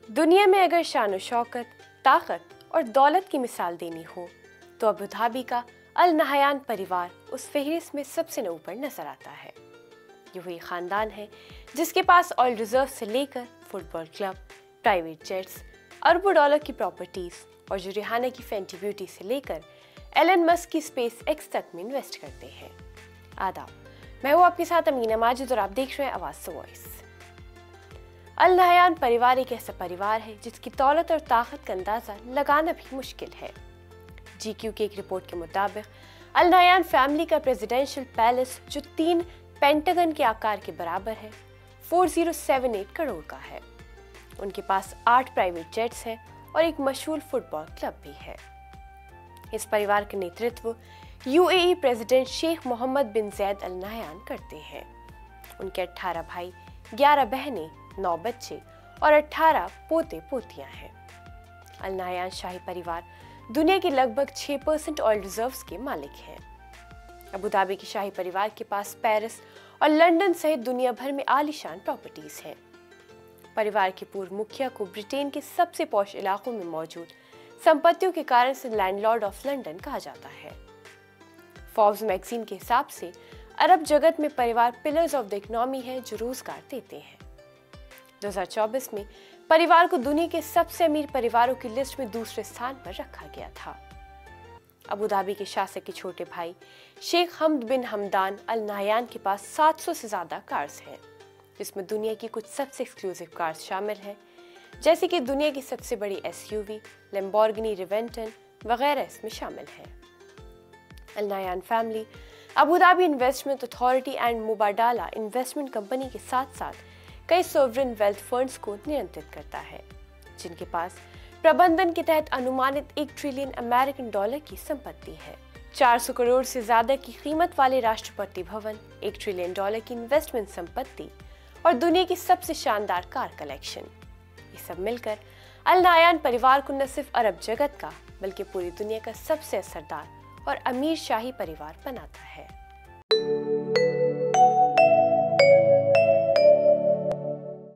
दुनिया में अगर शान शौकत, ताकत और दौलत की मिसाल देनी हो तो अबू धाबी का अल नहयान परिवार उस फहरिस्त में सबसे ऊपर नजर आता है। ये वही खानदान है जिसके पास ऑयल रिजर्व से लेकर फुटबॉल क्लब, प्राइवेट जेट्स, अरबों डॉलर की प्रॉपर्टीज और जो रिहाना की फैंटी ब्यूटी से लेकर एलन मस्क की स्पेस एक्स तक में इन्वेस्ट करते हैं। आदाब, मैं हूँ आपके साथ अमीना माजिद और आप देख रहे हैं आवाज से वॉइस। अल नहयान परिवार एक ऐसा परिवार है जिसकी दौलत और ताकत का अंदाजा लगाना भी मुश्किल है। GQ की एक रिपोर्ट के मुताबिक अल नहयान फैमिली का प्रेसिडेंशियल पैलेस जो 3 पेंटागन के आकार के बराबर है 4078 करोड़ का है। उनके पास 8 प्राइवेट जेट्स हैं और एक मशहूर फुटबॉल क्लब भी है। इस परिवार का नेतृत्व UAE प्रेसिडेंट शेख मोहम्मद बिन जैद अल नहयान करते हैं। उनके 18 भाई, 11 बहनें, 9 बच्चे और 18 पोते पोतियां हैं। अल नहयान शाही परिवार दुनिया के लगभग 6% ऑयल रिजर्व्स के मालिक हैं। अबू धाबी के शाही परिवार के पास पेरिस और लंदन सहित दुनिया भर में आलीशान प्रॉपर्टीज हैं। परिवार के पूर्व मुखिया को ब्रिटेन के सबसे पॉश इलाकों में मौजूद संपत्तियों के कारण से लैंडलॉर्ड ऑफ लंदन कहा जाता है। फोर्ब्स मैगजीन के हिसाब से अरब जगत में परिवार पिलर्स ऑफ द इकोनॉमी है जो रोजगार देते हैं। 2024 में परिवार को दुनिया के सबसे अमीर परिवारों की लिस्ट में दूसरे स्थान पर रखा गया था। अबू धाबी के शासक के छोटे भाई शेख हमद बिन हमदान अल नहयान के पास 700 से ज्यादा कार्स हैं, जिसमें दुनिया की कुछ सबसे एक्सक्लूसिव कार्स शामिल हैं, जैसे कि दुनिया की सबसे बड़ी SUV लैम्बोर्गिनी रिवेंटन वगैरह इसमें शामिल हैं। Al Nahyan family Abu Dhabi investment authority and Mubadala investment company के साथ साथ कई सोवरेन वेल्थ फंड्स को नियंत्रित करता है, जिनके पास प्रबंधन के तहत अनुमानित 1 ट्रिलियन अमेरिकन डॉलर की संपत्ति है। 400 करोड़ से ज्यादा की कीमत वाले राष्ट्रपति भवन, 1 ट्रिलियन डॉलर की इन्वेस्टमेंट संपत्ति और दुनिया की सबसे शानदार कार कलेक्शन, ये सब मिलकर अल नहयान परिवार को न सिर्फ अरब जगत का बल्कि पूरी दुनिया का सबसे असरदार और अमीर शाही परिवार बनाता है।